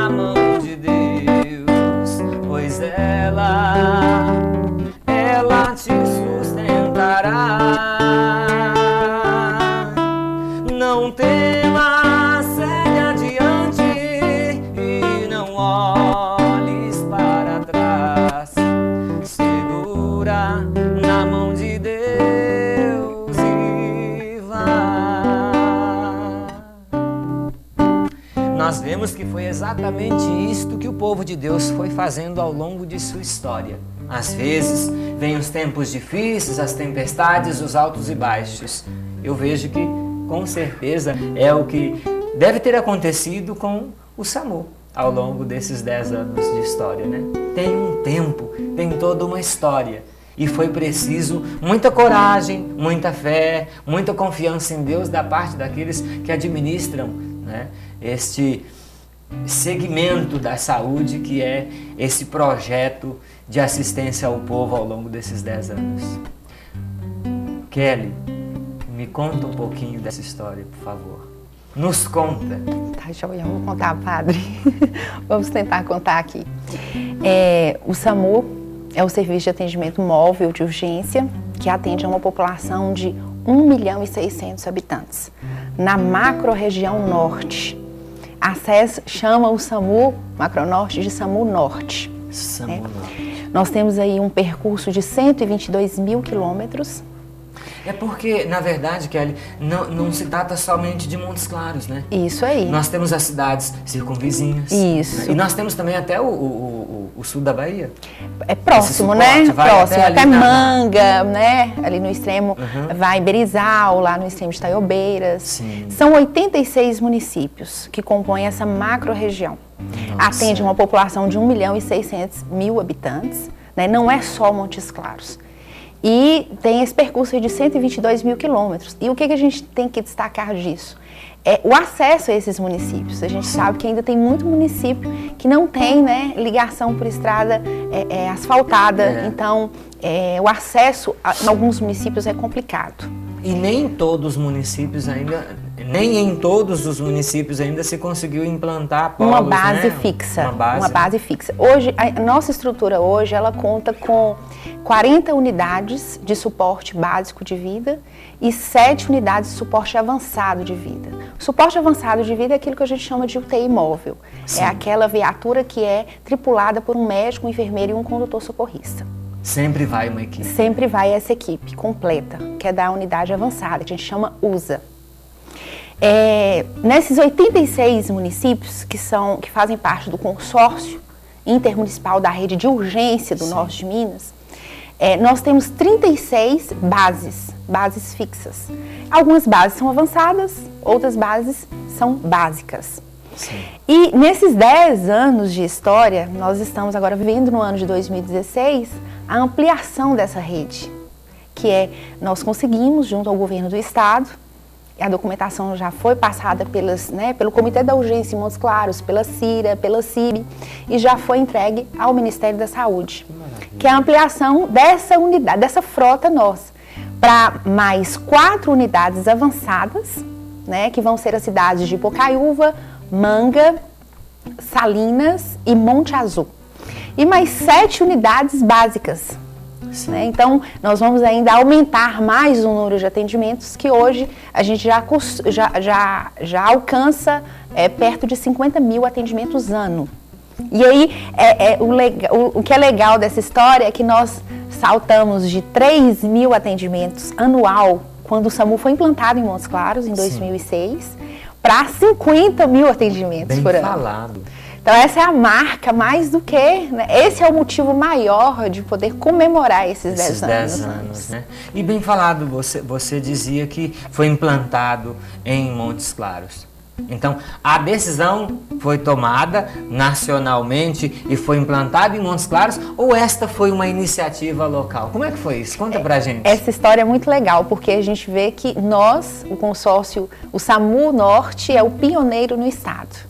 na mão de Deus, pois ela te sustentará. Não temas, segue adiante e não olhes para trás. Segura na mão de Deus e vá. Nós vemos que foi exatamente isto que o povo de Deus foi fazendo ao longo de sua história. Às vezes, vêm os tempos difíceis, as tempestades, os altos e baixos. Eu vejo que, com certeza, é o que deve ter acontecido com o SAMU ao longo desses 10 anos de história, né? Tem um tempo, tem toda uma história. E foi preciso muita coragem, muita fé, muita confiança em Deus da parte daqueles que administram, né, este segmento da saúde, que é esse projeto de assistência ao povo ao longo desses 10 anos. Kelly, me conta um pouquinho dessa história, por favor. Nos conta. Tá, joia, vou contar, padre. Vamos tentar contar aqui. O SAMU é o Serviço de Atendimento Móvel de Urgência, que atende a uma população de 1.600.000 habitantes, na macro-região norte. A SES chama o SAMU Macro-Norte de SAMU Norte. SAMU Norte. Nós temos aí um percurso de 122.000 quilômetros. É porque, na verdade, Kelly, não se trata somente de Montes Claros, né? Isso aí. Nós temos as cidades circunvizinhas. Isso. Né? E nós temos também até o sul da Bahia. É próximo, suporte, né? Próximo. Até Manga, na... né? Ali no extremo, vai Berizal, lá no extremo de Itaiobeiras. Sim. São 86 municípios que compõem essa macro-região. Atende uma população de 1.600.000 habitantes, né? Não é só Montes Claros. E tem esse percurso de 122.000 quilômetros. E o que a gente tem que destacar disso? É o acesso a esses municípios. A gente sabe que ainda tem muito município que não tem, né, ligação por estrada asfaltada. Então, o acesso em alguns municípios é complicado. E nem em todos os municípios ainda se conseguiu implantar polos, uma base, né? fixa. Uma base fixa. Hoje, a nossa estrutura hoje, ela conta com 40 unidades de suporte básico de vida e 7 unidades de suporte avançado de vida. O suporte avançado de vida é aquilo que a gente chama de UTI móvel. Sim. É aquela viatura que é tripulada por um médico, um enfermeiro e um condutor socorrista. Sempre vai uma equipe. Sempre vai essa equipe completa, que é da unidade avançada, que a gente chama USA. Nesses 86 municípios que fazem parte do consórcio intermunicipal da rede de urgência do norte de Minas, nós temos 36 bases fixas. Algumas bases são avançadas, outras bases são básicas. Sim. E nesses 10 anos de história, nós estamos agora vivendo no ano de 2016, a ampliação dessa rede, que nós conseguimos, junto ao governo do estado, a documentação já foi passada pelo Comitê da Urgência em Montes Claros, pela CIRA, pela CIB, e já foi entregue ao Ministério da Saúde, que é a ampliação dessa unidade, dessa frota nossa, para mais 4 unidades avançadas, né, que vão ser as cidades de Bocaiúva, Manga, Salinas e Monte Azul. E mais 7 unidades básicas. Né? Então, nós vamos ainda aumentar mais o número de atendimentos, que hoje a gente já alcança perto de 50.000 atendimentos ano. E aí, o que é legal dessa história é que nós saltamos de 3.000 atendimentos anual, quando o SAMU foi implantado em Montes Claros, em 2006, para 50.000 atendimentos por ano. Bem falado. Então essa é a marca, mais do que, né? Esse é o motivo maior de poder comemorar esses 10 anos. Né? E bem falado, você dizia que foi implantado em Montes Claros. Então, a decisão foi tomada nacionalmente e foi implantada em Montes Claros, ou esta foi uma iniciativa local? Como é que foi isso? Conta pra gente. Essa história é muito legal, porque a gente vê que nós, o consórcio, o SAMU Norte é o pioneiro no estado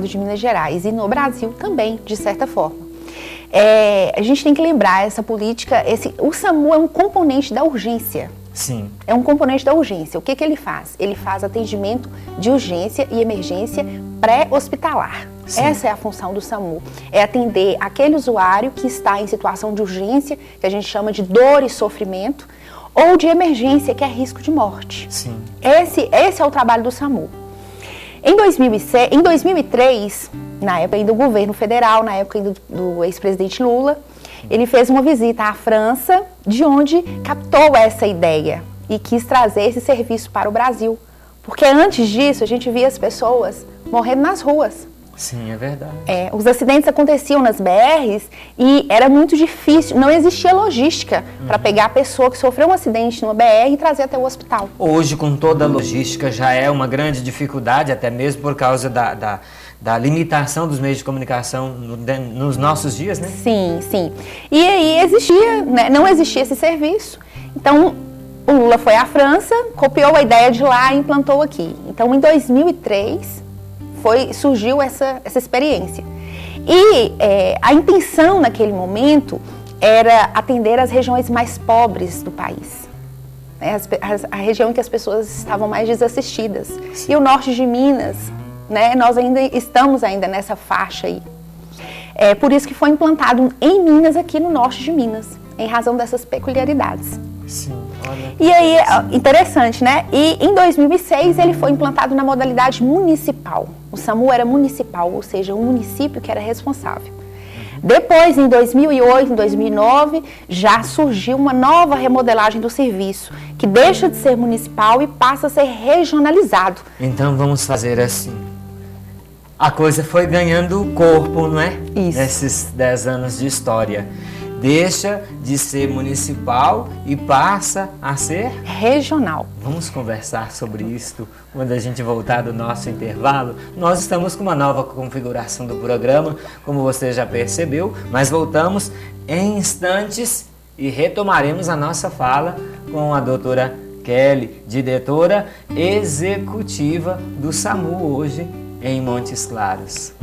de Minas Gerais e no Brasil também, de certa forma. A gente tem que lembrar essa política, o SAMU é um componente da urgência. Sim. É um componente da urgência. O que ele faz? Ele faz atendimento de urgência e emergência pré-hospitalar. Sim. Essa é a função do SAMU. É atender aquele usuário que está em situação de urgência, que a gente chama de dor e sofrimento, ou de emergência, que é risco de morte. Sim. Esse é o trabalho do SAMU. Em 2003, na época ainda do governo federal, na época ainda do ex-presidente Lula, ele fez uma visita à França, de onde captou essa ideia e quis trazer esse serviço para o Brasil. Porque antes disso, a gente via as pessoas morrendo nas ruas. Sim, é verdade. Os acidentes aconteciam nas BRs e era muito difícil, não existia logística para pegar a pessoa que sofreu um acidente numa BR e trazer até o hospital. Hoje, com toda a logística, já é uma grande dificuldade, até mesmo por causa da limitação dos meios de comunicação nos nossos dias, né? Sim, sim. E aí existia, né, não existia esse serviço. Então, o Lula foi à França, copiou a ideia de lá e implantou aqui. Então, em 2003... surgiu essa experiência. E a intenção naquele momento era atender as regiões mais pobres do país. Né? A região em que as pessoas estavam mais desassistidas. Sim. E o norte de Minas, né? Nós ainda estamos nessa faixa aí. É por isso que foi implantado em Minas, aqui no norte de Minas, em razão dessas peculiaridades. Sim, olha. E aí, interessante, né? E em 2006 ele foi implantado na modalidade municipal. O SAMU era municipal, ou seja, um município que era responsável. Depois, em 2008, em 2009, já surgiu uma nova remodelagem do serviço, que deixa de ser municipal e passa a ser regionalizado. Então vamos fazer assim. A coisa foi ganhando corpo, não é? Isso. Nesses 10 anos de história. Deixa de ser municipal e passa a ser regional. Vamos conversar sobre isso quando a gente voltar do nosso intervalo. Nós estamos com uma nova configuração do programa, como você já percebeu, mas voltamos em instantes e retomaremos a nossa fala com a doutora Kelly, diretora executiva do SAMU hoje em Montes Claros.